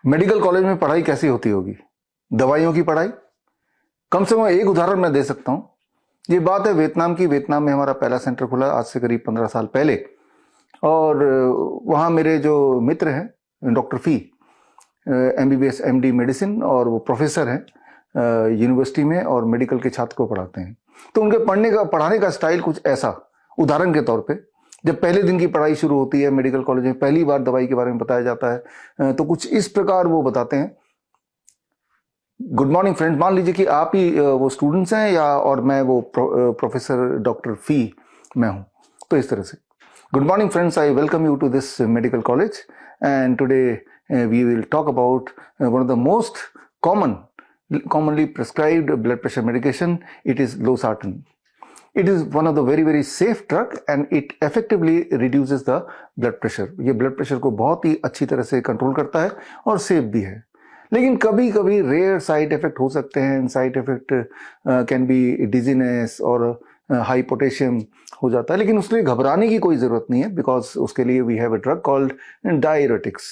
Medical college में पढ़ाई कैसी होती होगी? दवाइयों की पढ़ाई। कम से कम एक उदाहरण मैं दे सकता हूँ। ये बात है वियतनाम की। वियतनाम में हमारा पहला सेंटर खुला आज से करीब 15 साल पहले, और वहाँ मेरे जो मित्र हैं डॉक्टर फी, MBBS MD मेडिसिन, और वो प्रोफेसर हैं यूनिवर्सिटी में और मेडिकल के छात्र को पढ़ाते हैं। तो उनके पढ़ाने का स्टाइल कुछ ऐसा, उदाहरण के तौर पे जब पहले दिन की पढ़ाई शुरू होती है मेडिकल कॉलेज में, पहली बार दवाई के बारे में बताया जाता है, तो कुछ इस प्रकार वो बताते हैं। गुड मॉर्निंग फ्रेंड, मान लीजिए कि आप ही वो स्टूडेंट्स हैं या और मैं वो प्रोफेसर डॉक्टर फी मैं हूं, तो इस तरह से good morning friends, I welcome you to this medical college and today we will talk about one of the most commonly prescribed blood pressure medication. It is losartan. It is one of the very safe drug and it effectively reduces the blood pressure. ये blood pressure को बहुत ही अच्छी तरह से control करता है और safe भी है। लेकिन कभी कभी रेयर साइड इफेक्ट हो सकते हैं। Side effect can be dizziness और हाई पोटेशियम हो जाता है, लेकिन उसके लिए घबराने की कोई जरूरत नहीं है, बिकॉज उसके लिए we have a drug called diuretics.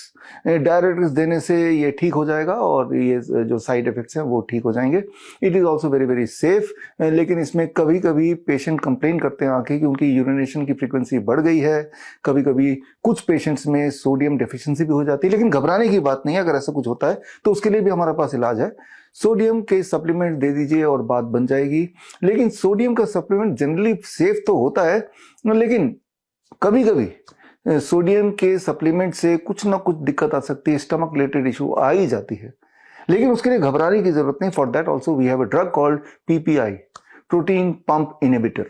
Diuretics देने से ये ठीक हो जाएगा और ये जो साइड इफेक्ट्स हैं वो ठीक हो जाएंगे। It is also very safe. लेकिन इसमें कभी कभी पेशेंट कंप्लेन करते हैं आके कि उनकी यूरिनेशन की फ्रीक्वेंसी बढ़ गई है। कभी कभी कुछ पेशेंट्स में सोडियम डेफिशिएंसी भी हो जाती है, लेकिन घबराने की बात नहीं है। अगर ऐसा कुछ होता है तो उसके लिए भी हमारे पास इलाज है। सोडियम के सप्लीमेंट दे दीजिए और बात बन जाएगी। लेकिन सोडियम का सप्लीमेंट जनरली सेफ तो होता है, लेकिन कभी कभी सोडियम के सप्लीमेंट से कुछ ना कुछ दिक्कत आ सकती है, स्टमक रिलेटेड इशू आ ही जाती है। लेकिन उसके लिए घबराने की जरूरत नहीं। For that also we have a drug called PPI, protein pump inhibitor.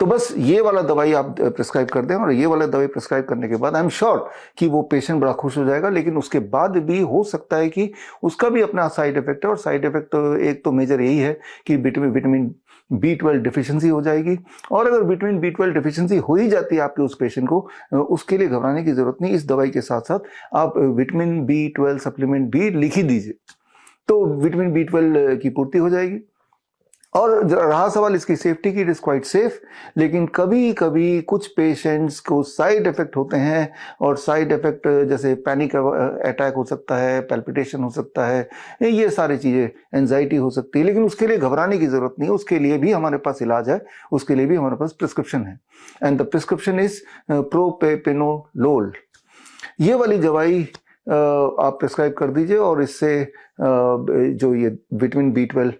तो बस ये वाला दवाई आप प्रिस्क्राइब कर दें, और ये वाला दवाई प्रिस्क्राइब करने के बाद आई एम श्योर कि वो पेशेंट बड़ा खुश हो जाएगा। लेकिन उसके बाद भी हो सकता है कि उसका भी अपना साइड इफेक्ट है, और साइड इफेक्ट तो एक तो मेजर यही है कि विटामिन B12 डिफिशियंसी हो जाएगी। और अगर विटामिन B12 डिफिशियंसी हो ही जाती है आपके उस पेशेंट को, उसके लिए घबराने की जरूरत नहीं। इस दवाई के साथ साथ आप विटामिन B12 सप्लीमेंट भी लिख ही दीजिए, तो विटामिन B12 की पूर्ति हो जाएगी। और रहा सवाल इसकी सेफ्टी की, इट इज क्वाइट सेफ। लेकिन कभी कभी कुछ पेशेंट्स को साइड इफेक्ट होते हैं, और साइड इफेक्ट जैसे पैनिक अटैक हो सकता है, पैल्पिटेशन हो सकता है, ये सारी चीजें, एंजाइटी हो सकती है। लेकिन उसके लिए घबराने की जरूरत नहीं है, उसके लिए भी हमारे पास इलाज है, उसके लिए भी हमारे पास प्रिस्क्रिप्शन है। And the prescription is propranolol. ये वाली दवाई आप प्रिस्क्राइब कर दीजिए, और इससे जो ये विटामिन B12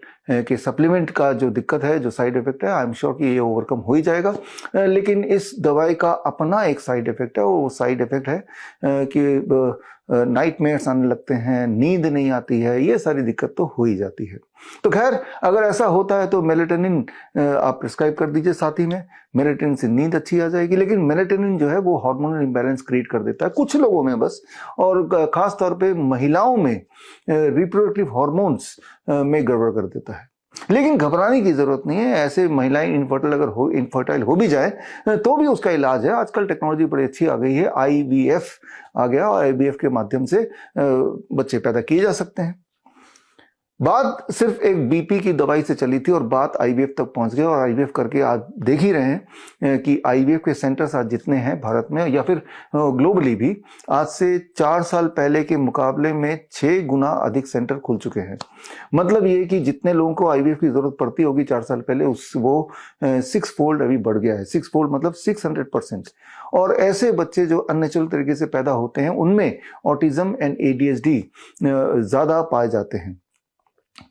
के सप्लीमेंट का जो दिक्कत है, जो साइड इफेक्ट है, आई एम श्योर कि ये ओवरकम हो ही जाएगा। लेकिन इस दवाई का अपना एक साइड इफेक्ट है। वो साइड इफेक्ट है कि नाइटमेयर्स आने लगते हैं, नींद नहीं आती है, ये सारी दिक्कत तो हो ही जाती है। तो खैर, अगर ऐसा होता है तो मेलेटोनिन आप प्रिस्क्राइब कर दीजिए साथ ही में। मेलेटोनिन से नींद अच्छी आ जाएगी। लेकिन मेलेटोनिन जो है वो हार्मोनल इंबैलेंस क्रिएट कर देता है कुछ लोगों में बस, और खास तौर पे महिलाओं में रिप्रोडक्टिव हार्मोन्स में गड़बड़ कर देता है। लेकिन घबराने की जरूरत नहीं है। ऐसे महिलाएं इनफर्टाइल हो भी जाए तो भी उसका इलाज है। आजकल टेक्नोलॉजी बड़ी अच्छी आ गई है, IVF आ गया, और IVF के माध्यम से बच्चे पैदा किए जा सकते हैं। बात सिर्फ एक BP की दवाई से चली थी और बात IVF तक पहुंच गई, और IVF करके आज देख ही रहे हैं कि IVF के सेंटर्स आज जितने हैं भारत में या फिर ग्लोबली भी, आज से 4 साल पहले के मुकाबले में 6 गुना अधिक सेंटर खुल चुके हैं। मतलब ये कि जितने लोगों को IVF की जरूरत पड़ती होगी 4 साल पहले, वो 6 फोल्ड अभी बढ़ गया है। 6 फोल्ड मतलब 600%। और ऐसे बच्चे जो अननेचुरल तरीके से पैदा होते हैं उनमें ऑटिज्म एंड ADHD ज्यादा पाए जाते हैं।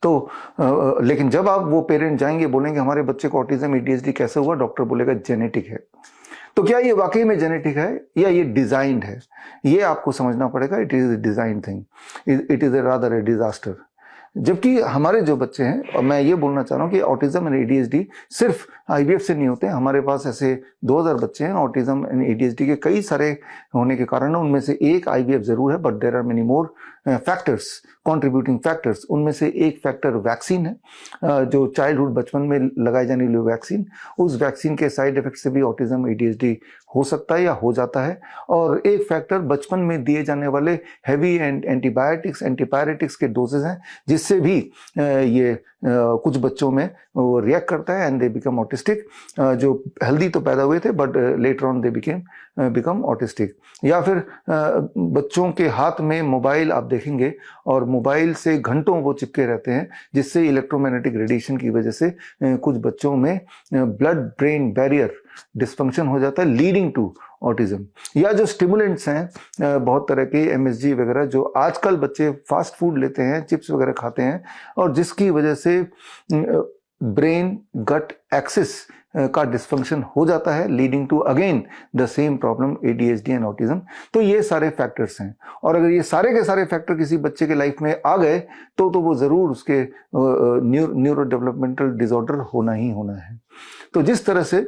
तो लेकिन जब आप वो पेरेंट जाएंगे, बोलेंगे हमारे बच्चे को ऑटिज्म ADHD कैसे हुआ, डॉक्टर बोलेगा जेनेटिक है। तो क्या ये वाकई में जेनेटिक है या ये डिजाइंड है, ये आपको समझना पड़ेगा। It is a design thing, it is a rather A disaster. जबकि हमारे जो बच्चे हैं, और मैं ये बोलना चाह रहा हूँ कि ऑटिज्म एंड ADHD सिर्फ IVF से नहीं होते। हमारे पास ऐसे 2000 बच्चे हैं ऑटिज्म एंड ADHD के कई सारे होने के कारण। उनमें से एक IVF जरूर है, but there are many more factors, contributing factors. उनमें से एक फैक्टर वैक्सीन है, जो चाइल्डहुड बचपन में लगाई जाने वाली वैक्सीन, उस वैक्सीन के साइड इफेक्ट से भी ऑटिज्म ADHD हो सकता है या हो जाता है। और एक फैक्टर बचपन में दिए जाने वाले हैवी एंटीबायोटिक्स के डोजेज हैं, जिससे भी ये कुछ बच्चों में वो रिएक्ट करता है एंड दे बिकम ऑटिस्टिक। जो हेल्दी तो पैदा हुए थे but later on they become autistic. या फिर बच्चों के हाथ में मोबाइल आप देखेंगे और मोबाइल से घंटों वो चिपके रहते हैं, जिससे इलेक्ट्रोमैग्नेटिक रेडिएशन की वजह से कुछ बच्चों में ब्लड ब्रेन बैरियर डिस्फंक्शन हो जाता है, लीडिंग टू ऑटिज्म। या जो स्टिमुलेंट्स हैं बहुत तरह के एमएसजी वगैरह, जो आजकल बच्चे फास्ट फूड लेते हैं, चिप्स वगैरह खाते हैं, और जिसकी वजह से ब्रेन गट एक्सिस का डिस्फंक्शन हो जाता है, leading to again the same problem ADHD and autism. तो ये सारे फैक्टर्स हैं, और अगर ये सारे के सारे फैक्टर किसी बच्चे के लाइफ में आ गए तो वो जरूर उसके न्यूरो डेवलपमेंटल डिसऑर्डर होना ही होना है। तो जिस तरह से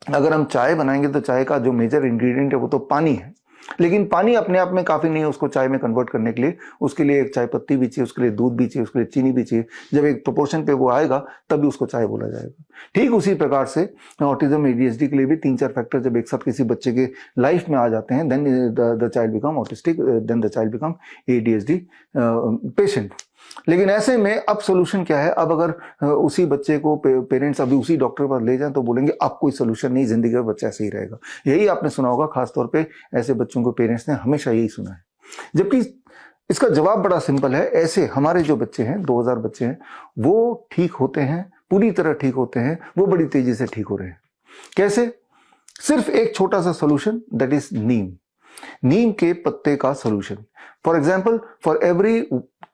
अगर हम चाय बनाएंगे तो चाय का जो मेजर इंग्रेडिएंट है वो तो पानी है, लेकिन पानी अपने आप में काफी नहीं है उसको चाय में कन्वर्ट करने के लिए। उसके लिए एक चाय पत्ती भी चाहिए, उसके लिए दूध भी चाहिए, उसके लिए चीनी भी चाहिए। जब एक प्रोपोर्शन पे वो आएगा तभी उसको चाय बोला जाएगा। ठीक उसी प्रकार से ऑटिज्म एडीएचडी के लिए भी 3-4 फैक्टर जब एक साथ किसी बच्चे के लाइफ में आ जाते हैं, then the child become autistic, then the child become ADHD patient. लेकिन ऐसे में अब सोल्यूशन क्या है? अब अगर उसी बच्चे को पेरेंट्स अभी उसी डॉक्टर पर ले जाएं तो बोलेंगे अब कोई सोल्यूशन नहीं, जिंदगी भर बच्चा ऐसे ही रहेगा। यही आपने सुना होगा, खासतौर पे ऐसे बच्चों को पेरेंट्स ने हमेशा यही सुना है। जबकि इसका जवाब बड़ा सिंपल है। ऐसे हमारे जो बच्चे हैं, 2000 बच्चे हैं, वो ठीक होते हैं, पूरी तरह ठीक होते हैं, वो बड़ी तेजी से ठीक हो रहे हैं। कैसे? सिर्फ एक छोटा सा सोल्यूशन, दैट इज नीम के पत्ते का solution. For example, for every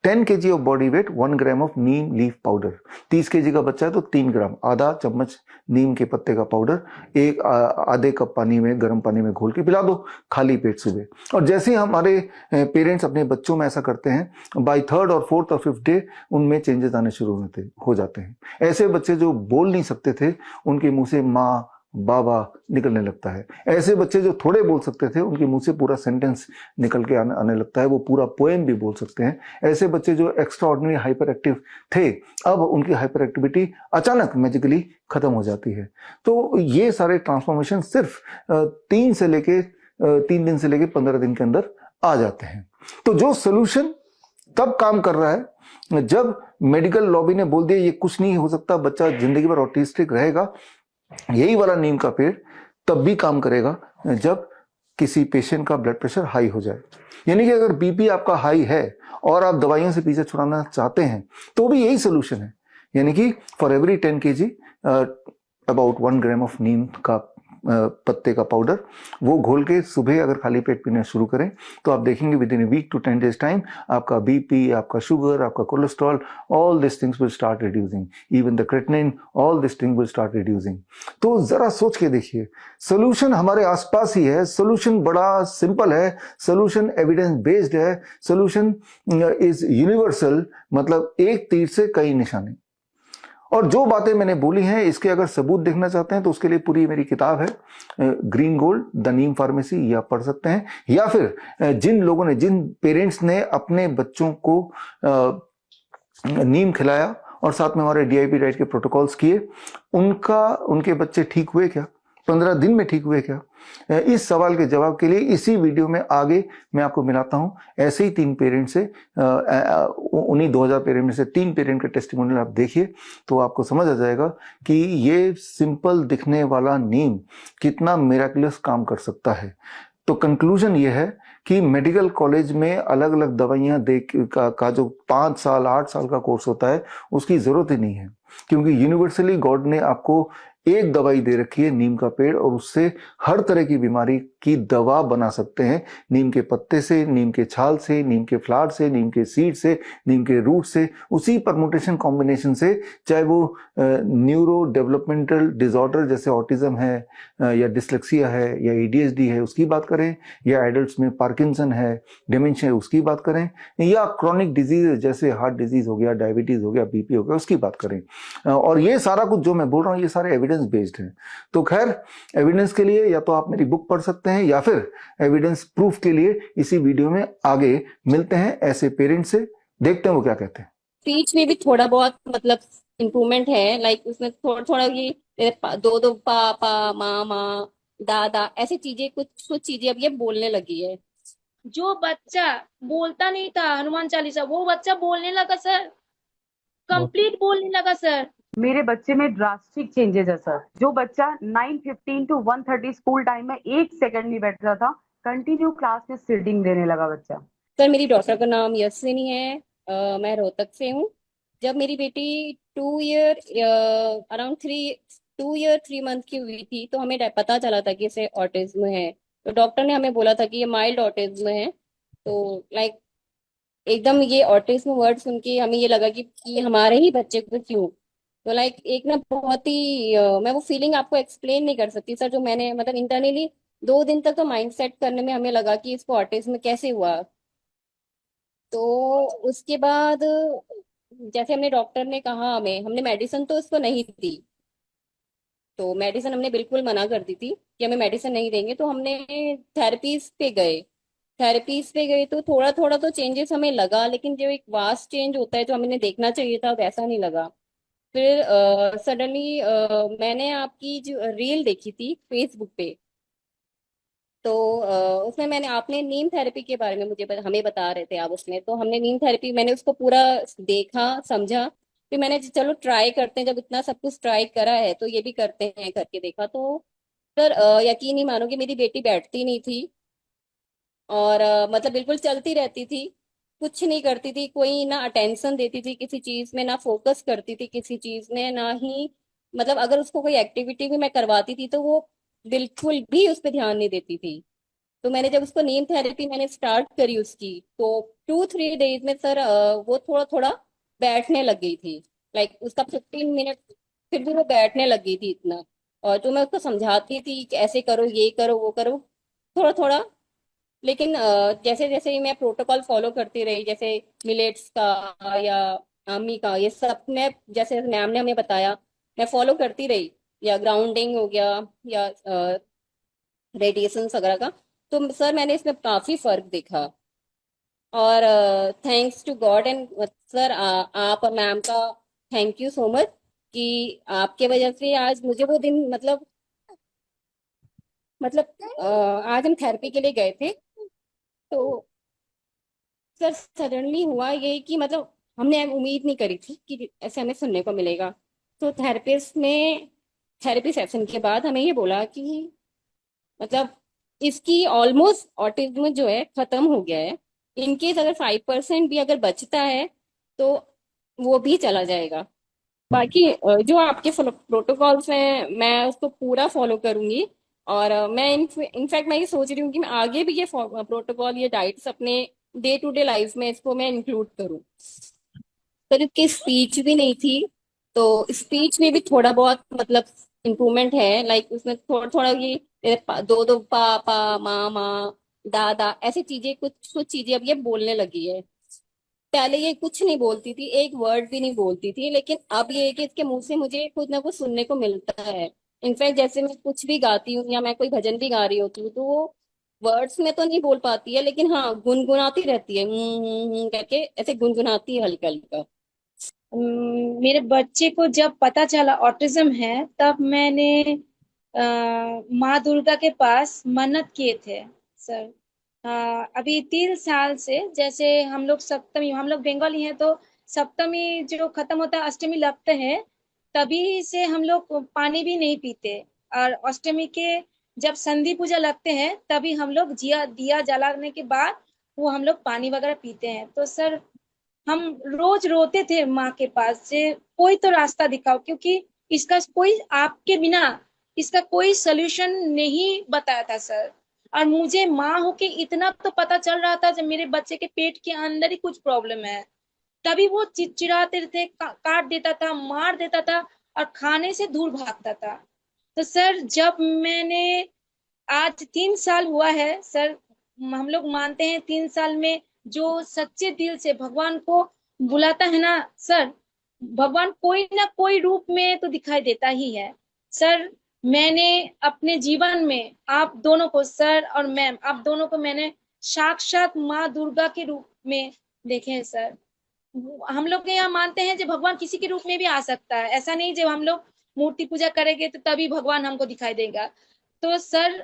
10 kg of body weight 1 gram of Neem leaf powder. 30 kg का बच्चा है तो 3 ग्राम, आधा चम्मच नीम के पत्ते का पाउडर एक आधे कप पानी में, गर्म पानी में घोल के पिला दो खाली पेट सुबह। और जैसे हमारे पेरेंट्स अपने बच्चों में ऐसा करते हैं, बाय 3rd और 4th और 5th डे उनमें चेंजेस आने शुरू हो जाते हैं। ऐसे बच्चे जो बोल नहीं सकते थे, उनके मुंह से माँ बाबा निकलने लगता है। ऐसे बच्चे जो थोड़े बोल सकते थे, उनके मुंह से पूरा सेंटेंस निकल के आने लगता है, वो पूरा पोएम भी बोल सकते हैं। ऐसे बच्चे जो एक्स्ट्रा ऑर्डिनरी हाइपर एक्टिव थे, अब उनकी हाइपर एक्टिविटी अचानक मैजिकली खत्म हो जाती है। तो ये सारे ट्रांसफॉर्मेशन सिर्फ 3 दिन से लेके 15 दिन के अंदर आ जाते हैं। तो जो सोल्यूशन तब काम कर रहा है जब मेडिकल लॉबी ने बोल दिया ये कुछ नहीं हो सकता, बच्चा जिंदगी भर ऑटिस्टिक रहेगा, यही वाला नीम का पेड़ तब भी काम करेगा जब किसी पेशेंट का ब्लड प्रेशर हाई हो जाए। यानी कि अगर बीपी आपका हाई है और आप दवाइयों से पीछे छुड़ाना चाहते हैं तो भी यही सोल्यूशन है। यानी कि for every 10 kg about 1 gram of neem का पत्ते का पाउडर, वो घोल के सुबह अगर खाली पेट पीना शुरू करें तो आप देखेंगे within week to 10 days time आपका बीपी, आपका शुगर, आपका cholesterol, all this things will start reducing, even the creatinine, all this thing will start reducing. तो जरा सोच के देखिए, सोल्यूशन हमारे आसपास ही है, सोल्यूशन बड़ा सिंपल है, सोल्यूशन एविडेंस बेस्ड है, सोल्यूशन इज यूनिवर्सल, मतलब एक तीर से कई निशाने। और जो बातें मैंने बोली हैं इसके अगर सबूत देखना चाहते हैं तो उसके लिए पूरी मेरी किताब है green gold the Neem pharmacy, ये आप पढ़ सकते हैं। या फिर जिन पेरेंट्स ने अपने बच्चों को नीम खिलाया और साथ में हमारे डीआईपी डाइट के प्रोटोकॉल्स किए, उनके बच्चे ठीक हुए क्या, 15 दिन में ठीक हुए क्या? इस सवाल के जवाब के लिए इसी वीडियो में आगे मैं आपको मिलाता हूं ऐसे ही 3 पेरेंट से, उन्हीं 2000 पेरेंट में से 3 पेरेंट के टेस्टिमोनियल आप देखिए तो आपको समझ आ जाएगा कि ये सिंपल दिखने वाला नीम कितना मिराकुलस काम कर सकता है। तो कंक्लूजन ये है कि मेडिकल कॉलेज में अलग अलग दवाइयां का जो 5 साल 8 साल का कोर्स होता है उसकी जरूरत ही नहीं है, क्योंकि यूनिवर्सली गॉड ने आपको एक दवाई दे रखी है नीम का पेड़, और उससे हर तरह की बीमारी की दवा बना सकते हैं। नीम के पत्ते से, नीम के छाल से, नीम के फ्लावर से, नीम के सीड से, नीम के रूट से, उसी परमुटेशन कॉम्बिनेशन से, चाहे वो न्यूरो डेवलपमेंटल डिसऑर्डर जैसे ऑटिज्म है या डिसलेक्सिया है या एडीएचडी है उसकी बात करें, या एडल्ट्स में पार्किंसन है, डिमेंशिया है उसकी बात करें, या क्रॉनिक डिजीज जैसे हार्ट डिजीज हो गया, डायबिटीज हो गया, बीपी हो गया उसकी बात करें। और ये सारा कुछ जो मैं बोल रहा हूँ ये सारे एविडेंस बेस्ड है। तो खैर, एविडेंस के लिए या तो आप मेरी बुक पढ़ सकते हैं या फिर एविडेंस प्रूफ के लिए इसी वीडियो में आगे मिलते हैं ऐसे पेरेंट से, देखते हैं वो क्या कहते हैं। स्पीच में भी थोड़ा बहुत मतलब इम्प्रूवमेंट है, लाइक उसमें थोड़ा थोड़ा ये दो दो पा पा मा मा दा दा ऐसी चीजें, कुछ कुछ चीजें अब ये बोलने लगी है। जो बच्चा बोलता नहीं था हनुमान चालीसा, वो बच्चा बोलने लगा सर। बहुत कंप्लीट बोलने लगा सर। मेरे बच्चे में ड्रास्टिक चेंजेस है सर। जो बच्चा 9:15 to 1:30 स्कूल टाइम में 1 सेकंड नहीं बैठ रहा था, कंटिन्यू क्लास में सीटिंग देने लगा बच्चा। सर मेरी डॉटर का नाम यशस्विनी है। मैं रोहतक से हूँ। जब मेरी बेटी 2 ईयर अराउंड 2 ईयर 3 मंथ की हुई थी तो हमें पता चला था कि इसे ऑटिज्म है। तो डॉक्टर ने हमें बोला था कि ये माइल्ड ऑटिज्म है। तो लाइक एकदम ये ऑटिज्म वर्ड सुन के हमें ये लगा कि हमारे ही बच्चे को क्यों। तो लाइक एक ना बहुत ही मैं वो फीलिंग आपको एक्सप्लेन नहीं कर सकती सर। जो मैंने मतलब इंटरनली 2 दिन तक तो माइंड सेट करने में हमें लगा कि इसको ऑटिज्म कैसे हुआ। तो उसके बाद जैसे हमने डॉक्टर ने कहा हमें, हमने मेडिसिन तो उसको नहीं दी। तो मेडिसिन हमने बिल्कुल मना कर दी थी कि हमें मेडिसिन नहीं देंगे। तो हमने थेरेपीज पे गए। थेरेपीज पे गए तो थोड़ा थोड़ा तो चेंजेस हमें लगा, लेकिन जो एक वास्ट चेंज होता है जो हमें देखना चाहिए था वैसा नहीं लगा। फिर सडनली मैंने आपकी जो रील देखी थी फेसबुक पे। तो उसमें मैंने आपने नीम थेरेपी के बारे में हमें बता रहे थे आप उसमें। तो हमने नीम थेरेपी मैंने उसको पूरा देखा समझा। फिर मैंने चलो ट्राई करते हैं, जब इतना सब कुछ ट्राई करा है तो ये भी करते हैं करके देखा। तो सर यकीन नहीं मानोगे, मेरी बेटी बैठती नहीं थी। और मतलब बिल्कुल चलती रहती थी। कुछ नहीं करती थी, कोई ना अटेंशन देती थी किसी चीज में, ना फोकस करती थी किसी चीज में, ना ही मतलब अगर उसको कोई एक्टिविटी भी मैं करवाती थी तो वो बिल्कुल भी उस पर ध्यान नहीं देती थी। तो मैंने जब उसको नीम थेरेपी मैंने स्टार्ट करी उसकी, तो 2-3 डेज में सर वो थोड़ा थोड़ा बैठने लग गई थी। लाइक उसका 15 मिनट फिर भी वो बैठने लग गई थी इतना। और जो मैं उसको समझाती थी कि ऐसे करो ये करो वो करो, थोड़ा थोड़ा। लेकिन जैसे जैसे ही मैं प्रोटोकॉल फॉलो करती रही, जैसे मिलेट्स का या आमी का, ये सब मैं जैसे मैम ने हमें बताया मैं फॉलो करती रही। या ग्राउंडिंग हो गया या रेडिएशन वगैरह का। तो सर मैंने इसमें काफी फर्क देखा। और thanks to God and sir आप और मैम का थैंक यू सो मच कि आपके वजह से आज मुझे वो दिन मतलब आज हम थेरेपी के लिए गए थे। तो सर सडनली हुआ ये कि मतलब हमने उम्मीद नहीं करी थी कि ऐसे हमें सुनने को मिलेगा। तो थेरेपिस्ट ने थेरेपी सेशन के बाद हमें ये बोला कि मतलब इसकी ऑलमोस्ट ऑटिज्म जो है खत्म हो गया है। इनकेस अगर 5% भी अगर बचता है तो वो भी चला जाएगा। बाकी जो आपके प्रोटोकॉल्स हैं मैं उसको पूरा फॉलो करूंगी। और मैं इनफैक्ट मैं ये सोच रही हूँ कि मैं आगे भी ये प्रोटोकॉल ये डाइट्स अपने डे टू डे लाइफ में इसको मैं इंक्लूड करूँ। पर इसकी स्पीच भी नहीं थी। तो स्पीच में भी थोड़ा बहुत मतलब इम्प्रूवमेंट है। लाइक उसमें थोड़ा थोड़ा ये दो दो पा पा मा मा दादा ऐसी चीजें कुछ कुछ चीजें अब ये बोलने लगी है। पहले ये कुछ नहीं बोलती थी, एक वर्ड भी नहीं बोलती थी, लेकिन अब ये है कि इसके मुंह से मुझे कुछ ना कुछ सुनने को मिलता है। इनफैक्ट जैसे मैं कुछ भी गाती हूँ या मैं कोई भजन भी गा रही होती हूँ तो वो वर्ड्स में तो नहीं बोल पाती है, लेकिन हाँ गुनगुनाती रहती है करके ऐसे गुनगुनाती है हल्का हल्का। मेरे बच्चे को जब पता चला ऑटिज्म है तब मैंने माँ दुर्गा के पास मन्नत किए थे सर। अभी 3 साल से जैसे हम लोग सप्तमी, हम लोग बंगाली हैं तो सप्तमी जो खत्म होता है अष्टमी लगते हैं, तभी से हम लोग पानी भी नहीं पीते। और अष्टमी के जब संधि पूजा लगते हैं तभी हम लोग दिया जलाने के बाद वो हम लोग पानी वगैरह पीते हैं। तो सर हम रोज रोते थे माँ के पास से कोई तो रास्ता दिखाओ, क्योंकि इसका कोई आपके बिना इसका कोई सोल्यूशन नहीं बताया था सर। और मुझे माँ होके इतना तो पता चल रहा था जब मेरे बच्चे के पेट के अंदर ही कुछ प्रॉब्लम है, तभी वो चिड़चिड़ाते थे, काट देता था, मार देता था और खाने से दूर भागता था। तो सर जब मैंने आज 3 साल हुआ है सर, हम लोग मानते हैं 3 साल में जो सच्चे दिल से भगवान को बुलाता है ना सर, भगवान कोई ना कोई रूप में तो दिखाई देता ही है। सर मैंने अपने जीवन में आप दोनों को सर और मैम आप दोनों को मैंने साक्षात माँ दुर्गा के रूप में देखे हैं सर। हम लोग के यहाँ मानते हैं जब भगवान किसी के रूप में भी आ सकता है, ऐसा नहीं जब हम लोग मूर्ति पूजा करेंगे तो तभी भगवान हमको दिखाई देगा। तो सर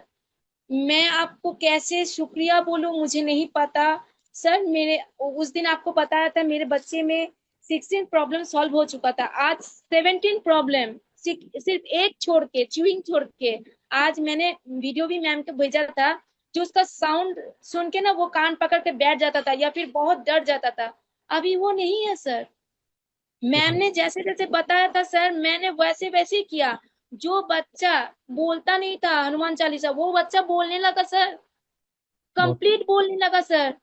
मैं आपको कैसे शुक्रिया बोलूं मुझे नहीं पता। सर मेरे उस दिन आपको बताया था मेरे बच्चे में 16 प्रॉब्लम सॉल्व हो चुका था, आज 17 प्रॉब्लम, सिर्फ एक छोड़ के, च्यूइंग छोड़ के। आज मैंने वीडियो भी मैम को भेजा था, जो उसका साउंड सुन के ना वो कान पकड़ के बैठ जाता था या फिर बहुत डर जाता था, अभी वो नहीं है सर। मैम ने जैसे जैसे बताया था सर, मैंने वैसे वैसे ही किया। जो बच्चा बोलता नहीं था हनुमान चालीसा, वो बच्चा बोलने लगा सर, बहुत कंप्लीट बोलने लगा सर।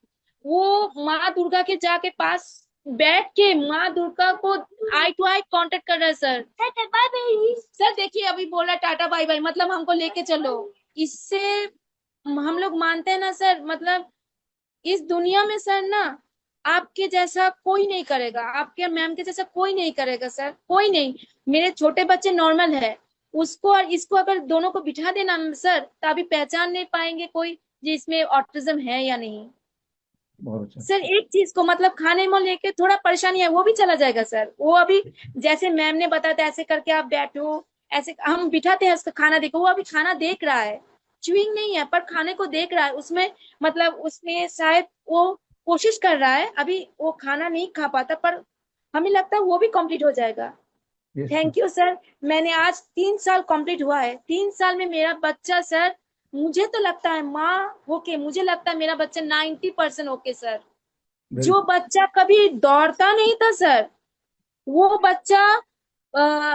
वो माँ दुर्गा के जाके पास बैठ के माँ दुर्गा को आई टू आई कांटेक्ट कर रहा है सर। बाय बाय सर, देखिए अभी बोला टाटा बाय बाय, मतलब हमको लेके चलो। इससे हम लोग मानते हैं ना सर, मतलब इस दुनिया में सर ना आपके जैसा कोई नहीं करेगा, आपके मैम के जैसा कोई नहीं करेगा सर, कोई नहीं। मेरे छोटे बच्चे नॉर्मल है, उसको और इसको अगर दोनों को बिठा देना सर, तो अभी पहचान नहीं पाएंगे कोई जिसमें ऑटिज्म है या नहीं। बहुत अच्छा। सर एक चीज को मतलब खाने में लेके थोड़ा परेशानी है, वो भी चला जाएगा सर। वो अभी जैसे मैम ने बताया था, ऐसे करके आप बैठो, ऐसे हम बिठाते हैं उसका खाना देखो, वो अभी खाना देख रहा है, च्युइंग नहीं है पर खाने को देख रहा है। उसमें मतलब उसमें शायद वो कोशिश कर रहा है, अभी वो खाना नहीं खा पाता, पर हमें लगता है वो भी कंप्लीट हो जाएगा। यस। Thank you sir. मैंने आज 3 साल कंप्लीट हुआ है, 3 साल में मेरा बच्चा सर, मुझे तो लगता है माँ होके मुझे लगता है मेरा बच्चा 90% ओके सर। वेरी जो बच्चा कभी दौड़ता नहीं था सर, वो बच्चा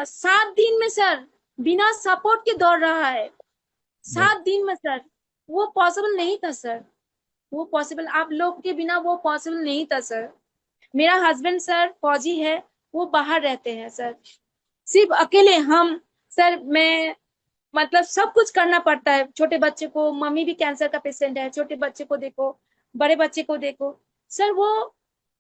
7 दिन में सर बिना सपोर्ट के दौड़ रहा है, बहुत 7 दिन में सर। वो पॉसिबल नहीं था सर, वो पॉसिबल आप लोग के बिना वो पॉसिबल नहीं था सर। मेरा हस्बैंड सर फौजी है, वो बाहर रहते हैं सर, सिर्फ अकेले हम सर। मैं मतलब सब कुछ करना पड़ता है, छोटे बच्चे को, मम्मी भी कैंसर का पेशेंट है, छोटे बच्चे को देखो, बड़े बच्चे को देखो सर। वो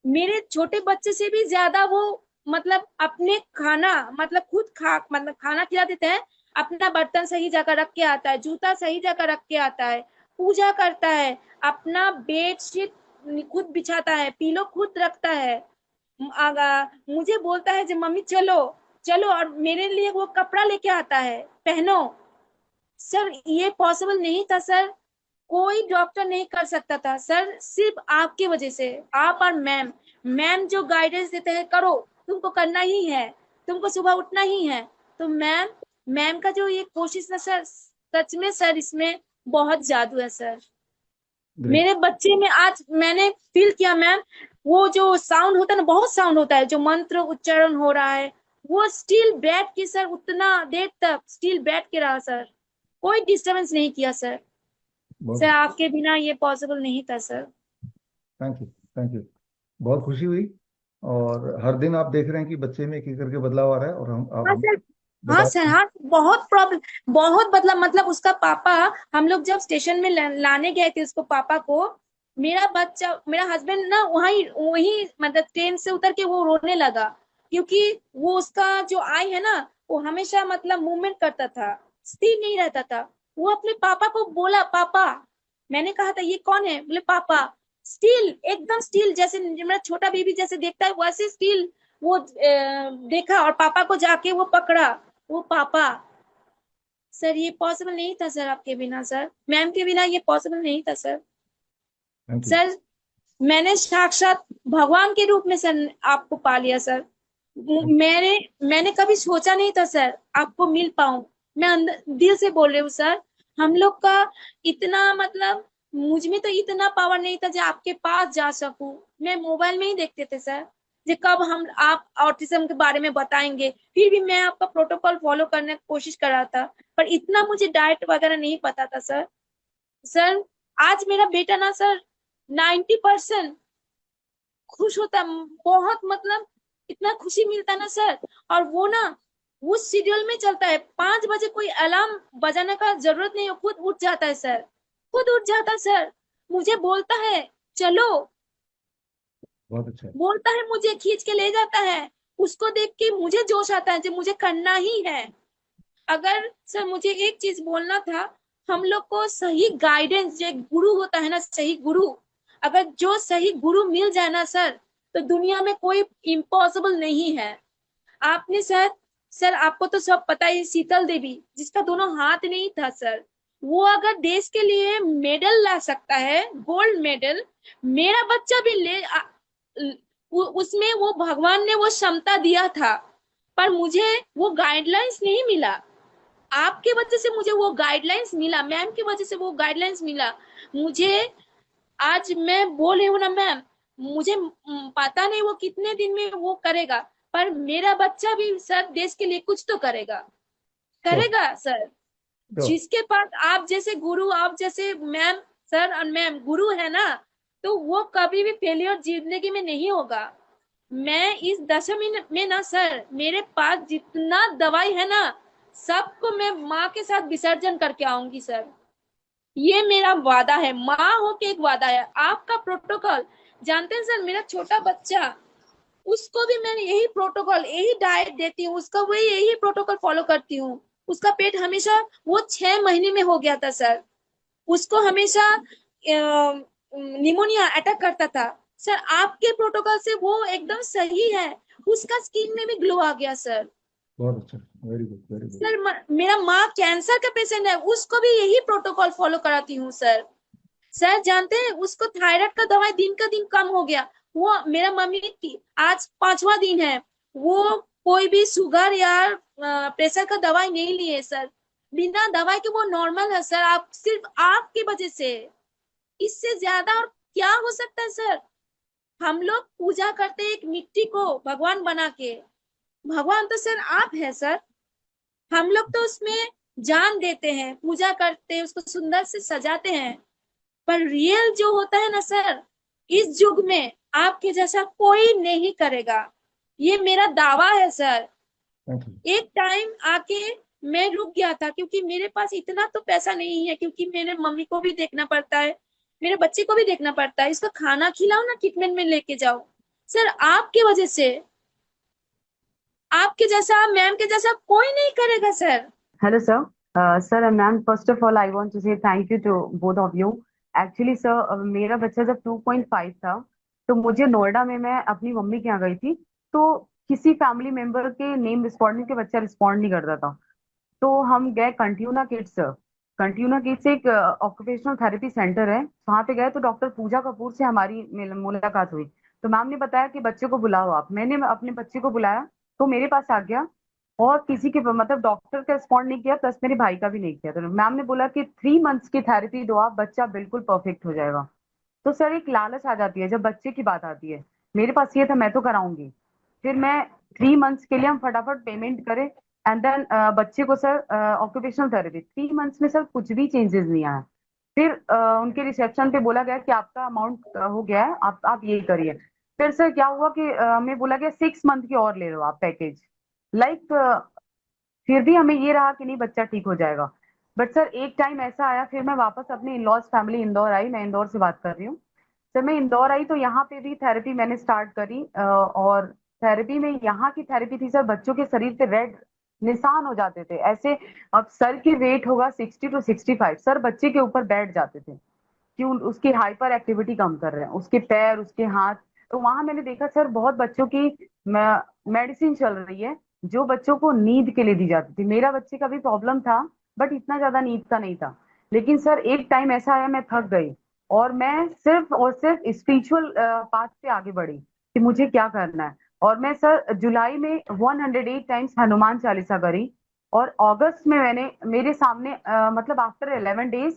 मेरे छोटे बच्चे से भी ज्यादा वो मतलब अपने खाना मतलब खुद खा मतलब खाना खिला देते हैं, अपना बर्तन सही जगह रख के आता है, जूता सही जगह रख के आता है, पूजा करता है, अपना बेडशीट खुद बिछाता है, पिलो खुद रखता है। आगा मुझे बोलता है जो मम्मी चलो चलो, और मेरे लिए वो कपड़ा लेके आता है, पहनो। सर ये पॉसिबल नहीं था सर, कोई डॉक्टर नहीं कर सकता था सर, सिर्फ आपकी वजह से। आप और मैम, मैम जो गाइडेंस देते हैं, करो, तुमको करना ही है, तुमको सुबह उठना ही है। तो मैम, मैम का जो ये कोशिश है सर, सच में सर इसमें बहुत जादू है सर। ग्रेट। मेरे बच्चे में आज मैंने फील किया मैम, वो जो साउंड होता है ना, बहुत साउंड होता है, जो मंत्र उच्चारण हो रहा है, वो स्टिल बैठ के सर उतना देर तक स्टिल बैठ के रहा सर, कोई डिस्टरबेंस नहीं किया सर। बहुत सर अच्छा। आपके बिना ये पॉसिबल नहीं था sir. Thank you, thank you. बहुत खुशी हुई। और हर दिन आप देख रहे हैं कि बच्चे में एक एक करके बदलाव आ रहा है, और हम आप हाँ हम सर, हाँ बता सर, रहे हैं। हाँ बहुत प्रॉब्लम, बहुत मतलब उसका पापा, हम लोग जब स्टेशन में लाने गए थे उसको, पापा को, मेरा बच्चा, मेरा हस्बैंड ना वहीं वहीं मतलब ट्रेन से उतर के वो रोने लगा, क्योंकि वो उसका जो आई है ना, वो हमेशा मतलब मूवमेंट करता था, स्थिर नहीं रहता था। वो अपने पापा को बोला, पापा, मैंने कहा था ये कौन है, बोले पापा। स्टील, एकदम स्टील, जैसे मेरा छोटा बेबी जैसे देखता है वैसे स्टील वो देखा, और पापा को जाके वो पकड़ा, वो पापा। सर ये पॉसिबल नहीं था सर, आपके बिना सर, मैम के बिना ये पॉसिबल नहीं था सर। Thank you. सर मैंने साक्षात भगवान के रूप में सर आपको पा लिया सर। मैंने मैंने कभी सोचा नहीं था सर आपको मिल पाऊं। मैं अंदर दिल से बोल रही हूँ सर, हम लोग का इतना मतलब मुझ में तो इतना पावर नहीं था जो आपके पास जा सकूं। मैं मोबाइल में ही देखते थे सर, जो कब हम आप ऑटिज्म के बारे में बताएंगे, फिर भी मैं आपका प्रोटोकॉल फॉलो करने की कोशिश कर रहा था, पर इतना मुझे डाइट वगैरह नहीं पता था सर। सर आज मेरा बेटा ना सर 90% खुश होता है, बहुत मतलब इतना खुशी मिलता है ना सर। और वो ना उस शेड्यूल में चलता है, 5 बजे कोई अलार्म बजाने का जरूरत नहीं है, खुद उठ जाता है सर, खुद उठ जाता है सर, मुझे बोलता है चलो, बहुत अच्छा। बोलता है, मुझे खींच के ले जाता है। उसको देख के मुझे जोश आता है जो मुझे करना ही है। अगर सर मुझे एक चीज बोलना था, हम लोग को सही गाइडेंस, जो गुरु होता है ना, सही गुरु, अगर जो सही गुरु मिल जाए ना सर, तो दुनिया में कोई इम्पॉसिबल नहीं है। आपने सर, सर आपको तो सब पता है, शीतल देवी जिसका दोनों हाथ नहीं था सर, वो अगर देश के लिए मेडल ला सकता है, गोल्ड मेडल, मेरा बच्चा भी उसमें वो भगवान ने वो क्षमता दिया था, पर मुझे वो गाइडलाइंस नहीं मिला। आपके वजह से मुझे वो गाइडलाइंस मिला, मैम की वजह से वो गाइडलाइंस मिला मुझे। आज मैं बोल रही हूँ ना मैम, मुझे पता नहीं वो कितने दिन में वो करेगा, पर मेरा बच्चा भी सर देश के लिए कुछ तो करेगा, श्योर करेगा सर। श्योर। जिसके पास आप जैसे गुरु, आप जैसे मैम, सर और मैम गुरु है ना, तो वो कभी भी फेलियर जिंदगी में नहीं होगा। मैं इस दशमी में ना सर, मेरे पास जितना दवाई है ना, सबको मैं माँ के साथ विसर्जन करके आऊंगी सर। ये मेरा वादा है, माँ हो के एक वादा है। आपका प्रोटोकॉल जानते हैं सर, मेरा छोटा बच्चा, उसको भी मैं यही प्रोटोकॉल, यही डाइट देती हूँ, उसका वही यही प्रोटोकॉल फॉलो करती हूँ। उसका पेट हमेशा, वो 6 महीने में हो गया था सर, उसको हमेशा निमोनिया अटैक करता था सर। आपके प्रोटोकॉल से वो एकदम सही है, उसका स्किन में भी ग्लो आ गया सर। बहुत अच्छा, very good very good. Sir मेरा माँ कैंसर का पेशेंट है, उसको भी यही प्रोटोकॉल फॉलो कराती हूँ सर। सर जानते हैं, उसको थायराइड का दवाई दिन का दिन कम हो गया। वो मेरा मम्मी की आज 5वां दिन है, वो कोई भी शुगर या प्रेशर का दवाई नहीं लिए सर। बिना दवाई के वो नॉर्मल है सर। आप सिर्फ आपकी वजह से, इससे ज्यादा और क्या हो सकता है सर। हम लोग पूजा करते हैं एक मिट्टी को भगवान बना के, भगवान तो सर आप है सर। हम लोग तो उसमें जान देते हैं, पूजा करते हैं, उसको सुंदर से सजाते हैं, पर रियल जो होता है ना सर, इस युग में आपके जैसा कोई नहीं करेगा। ये मेरा दावा है सर। Thank you. एक टाइम आके मैं रुक गया था, क्योंकि मेरे पास इतना तो पैसा नहीं है, क्योंकि मेरे मम्मी को भी देखना पड़ता है, मेरे बच्चे को भी देखना पड़ता है, इसका खाना खिलाओ ना, ट्रीटमेंट में लेके जाओ। सर आपकी वजह से, आपके जैसा, मैम के जैसा कोई नहीं करेगा sir. Hello, sir. Sir and ma'am, first of all, I want to say thank you to both of you. Actually, sir, मेरा बच्चा जब 2.5 था, तो मुझे नोएडा में मैं अपनी मम्मी के यहाँ गई थी, तो किसी फैमिली मेंबर के नेम रिस्पॉन्डिंग के बच्चा रिस्पॉन्ड नहीं करता था, तो हम गए कंट्यूना किड्स। कंट्यूना किड्स एक ऑक्यूपेशनल थेरेपी सेंटर है, वहां पे गए तो डॉक्टर पूजा कपूर से हमारी मुलाकात हुई। तो मैम ने बताया कि बच्चे को बुलाओ आप। मैंने अपने बच्चे को बुलाया, तो मेरे पास आ गया, और किसी के मतलब डॉक्टर का रिस्पॉन्ड नहीं किया, प्लस मेरे भाई का भी नहीं किया। तो मैम ने बोला कि 3 मंथ्स की थेरेपी दो आप, बच्चा बिल्कुल परफेक्ट हो जाएगा। तो सर एक लालच आ जाती है जब बच्चे की बात आती है, मेरे पास ये था मैं तो कराऊंगी। फिर मैं 3 मंथ्स के लिए हम फटाफट पेमेंट करें, एंड देन बच्चे को सर ऑक्यूपेशनल थेरेपी 3 मंथ्स में सर कुछ भी चेंजेस नहीं आया। फिर उनके रिसेप्शन पे बोला गया कि आपका अमाउंट हो गया है, आप ये करिए। फिर सर क्या हुआ कि हमें बोला गया 6 मंथ की और ले लो आप पैकेज, लाइक फिर भी हमें ये रहा कि नहीं बच्चा ठीक हो जाएगा। बट सर एक टाइम ऐसा आया, फिर मैं वापस अपने इन लॉज फैमिली इंदौर आई, मैं इंदौर से बात कर रही हूँ। जब मैं इंदौर आई तो यहाँ पे भी थेरेपी मैंने स्टार्ट करी, और थेरेपी में यहाँ की थेरेपी थी सर, बच्चों के शरीर पे रेड निशान हो जाते थे ऐसे। अब सर की वेट होगा 60 to 65, सर बच्चे के ऊपर बैठ जाते थे कि उसकी हाइपर एक्टिविटी कम कर रहे हैं, उसके पैर उसके हाथ। तो वहां मैंने देखा सर बहुत बच्चों की मेडिसिन चल रही है जो बच्चों को नींद के लिए दी जाती थी। मेरा बच्चे का भी प्रॉब्लम था, बट इतना ज्यादा नींद का नहीं था। लेकिन सर एक टाइम ऐसा आया, मैं थक गई, और मैं सिर्फ और सिर्फ स्पिरिचुअल पाथ पे आगे बढ़ी कि मुझे क्या करना है। और मैं सर जुलाई में 108 टाइम्स हनुमान चालीसा करी, और अगस्त में मैंने मेरे सामने मतलब आफ्टर 11 डेज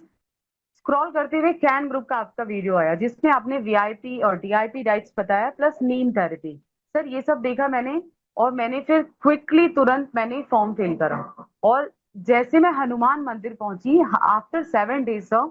स्क्रॉल करते हुए कैन ग्रुप का आपका वीडियो आया, जिसमें आपने वीआईपी और डीआईपी डाइट्स बताया, प्लस नीम थेरेपी। सर ये सब देखा मैंने, और मैंने फिर क्विकली तुरंत मैंने फॉर्म फिल करा। और जैसे मैं हनुमान मंदिर पहुंची आफ्टर 7 डेज सर,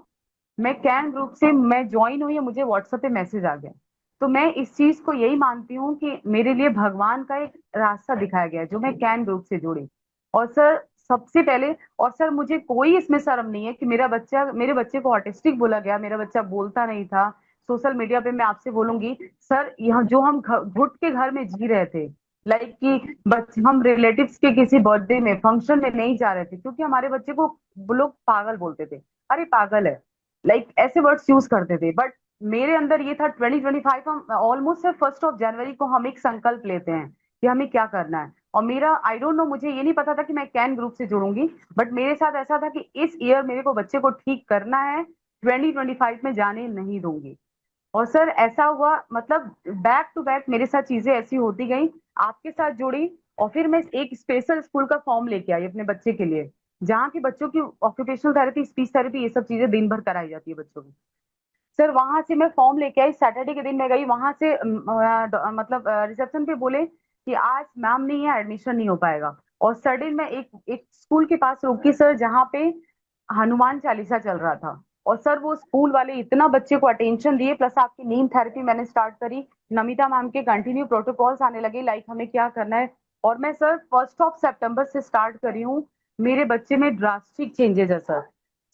मैं कैन ग्रुप से मैं ज्वाइन हुई, मुझे व्हाट्सएप पे मैसेज आ गया। तो मैं इस चीज को यही मानती हूँ कि मेरे लिए भगवान का एक रास्ता दिखाया गया है, जो मैं कैन ग्रुप से जुड़ी। और सर सबसे पहले, और सर मुझे कोई इसमें शर्म नहीं है कि मेरे बच्चे को ऑटिस्टिक बोला गया, मेरा बच्चा बोलता नहीं था। सोशल मीडिया पे मैं आपसे बोलूंगी सर, यहाँ जो हम घुट के घर में जी रहे थे, लाइक कि बच्चे हम रिलेटिव्स के किसी बर्थडे में फंक्शन में नहीं जा रहे थे, क्योंकि हमारे बच्चे को वो लोग पागल बोलते थे, अरे पागल है, लाइक ऐसे वर्ड्स यूज करते थे। बट मेरे अंदर ये था 2025, हम ऑलमोस्ट 1 जनवरी को हम एक संकल्प लेते हैं कि हमें क्या करना है। और मेरा आई डोंट नो, मुझे ये नहीं पता था कि मैं कैन ग्रुप से जुड़ूंगी, बट मेरे साथ ऐसा था कि इस ईयर मेरे को बच्चे को ठीक करना है, 2025 में जाने नहीं दूंगी। और सर ऐसा हुआ, मतलब बैक टू बैक मेरे साथ चीजें ऐसी होती गई, आपके साथ जुड़ी। और फिर मैं एक स्पेशल स्कूल का फॉर्म लेके आई अपने बच्चे के लिए, जहाँ की बच्चों की ऑक्यूपेशनल थेरेपी, स्पीच थेरेपी, ये सब चीजें दिन भर कराई जाती है बच्चों की। सर वहां से मैं फॉर्म लेके आई, सैटरडे के दिन मैं गई वहां से, मतलब रिसेप्शन पे बोले कि आज मैम नहीं है, एडमिशन नहीं हो पाएगा। और सडन मैं एक एक स्कूल के पास रुकी सर, जहाँ पे हनुमान चालीसा चल रहा था। और सर वो स्कूल वाले इतना बच्चे को अटेंशन दिए, प्लस आपकी नीम थेरेपी मैंने स्टार्ट करी, नमिता मैम के कंटिन्यू प्रोटोकॉल्स आने लगे, लाइक हमें क्या करना है। और मैं सर 1 सितंबर से स्टार्ट करी हूँ। मेरे बच्चे में ड्रास्टिक चेंजेस है सर।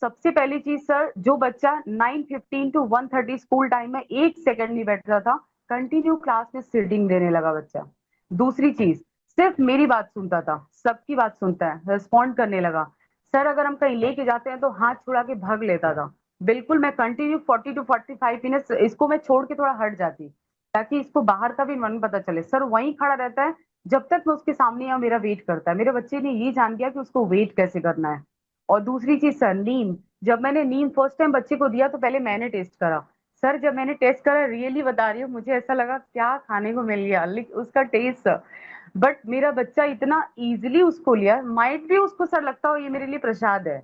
सबसे पहली चीज सर, जो बच्चा 9:15 to 1:30 स्कूल टाइम में 1 सेकंड नहीं बैठ रहा था, कंटिन्यू क्लास में सीटिंग देने लगा बच्चा। दूसरी चीज, सिर्फ मेरी बात सुनता था, सबकी बात सुनता है, रिस्पॉन्ड करने लगा। सर अगर हम कहीं लेके जाते हैं तो हाथ छुड़ा के भाग लेता था। बिल्कुल, मैं कंटिन्यू 40 to 45 मिनट इसको मैं छोड़ के थोड़ा हट जाती, ताकि इसको बाहर का भी मन पता चले। सर वहीं खड़ा रहता है, जब तक मैं उसके सामने या मेरा वेट करता है। मेरे बच्चे ने ये जान गया कि उसको वेट कैसे करना है। और दूसरी चीज सर, नीम, जब मैंने नीम फर्स्ट टाइम बच्चे को दिया तो पहले मैंने टेस्ट करा। सर जब मैंने टेस्ट करा, रियली बता रही हूँ, मुझे ऐसा लगा क्या खाने को मिल गया, उसका टेस्ट। बट मेरा बच्चा इतना इजीली उसको लिया, माइट भी उसको सर लगता हो ये मेरे लिए प्रसाद है।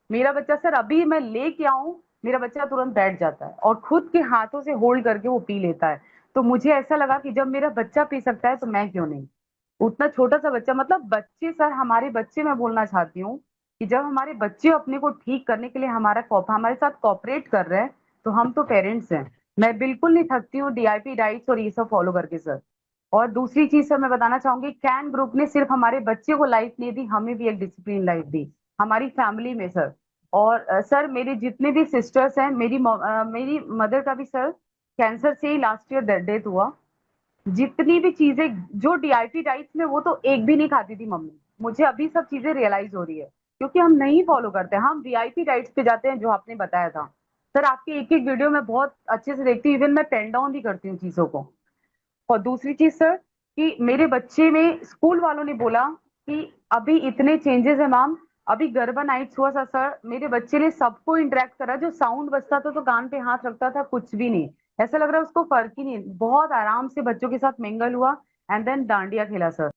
मेरा बच्चा सर, अभी मैं लेके आऊं, मेरा बच्चा तुरंत बैठ जाता है और खुद के हाथों से होल्ड करके वो पी लेता है। तो मुझे ऐसा लगा कि जब मेरा बच्चा पी सकता है तो मैं क्यों नहीं। उतना छोटा सा बच्चा, मतलब बच्चे सर, हमारे बच्चे, मैं बोलना चाहती हूँ कि जब हमारे बच्चे अपने को ठीक करने के लिए हमारे साथ कॉपरेट कर रहे हैं, तो हम तो पेरेंट्स हैं। मैं बिल्कुल नहीं थकती हूँ डीआईपी डाइट्स और ये सब फॉलो करके सर। और दूसरी चीज सर मैं बताना चाहूंगी, कैन ग्रुप ने सिर्फ हमारे बच्चे को लाइफ नहीं दी, हमें भी एक डिसिप्लिन लाइफ दी, हमारी फैमिली में सर। और सर मेरे जितने भी सिस्टर्स हैं, मेरी मदर का भी सर कैंसर से ही लास्ट ईयर डेथ हुआ। जितनी भी चीजें जो डीआईपी डाइट्स में, वो तो एक भी नहीं खाती थी मम्मी। मुझे अभी सब चीजें रियलाइज हो रही है, क्योंकि हम नहीं फॉलो करते, हम वीआईपी डाइट्स पे जाते हैं, जो आपने बताया था। सर आपकी एक एक वीडियो में बहुत अच्छे से देखती हूँ, इवन मैं पेन डाउन भी करती हूँ चीजों को। और दूसरी चीज सर, कि मेरे बच्चे में स्कूल वालों ने बोला कि अभी इतने चेंजेस है मैम। अभी गरबा नाइट्स हुआ था सर, मेरे बच्चे ने सबको इंटरेक्ट करा, जो साउंड बजता था तो कान पे हाथ रखता था, कुछ भी नहीं, ऐसा लग रहा है उसको फर्क ही नहीं। बहुत आराम से बच्चों के साथ मिंगल हुआ, एंड देन डांडिया खेला सर।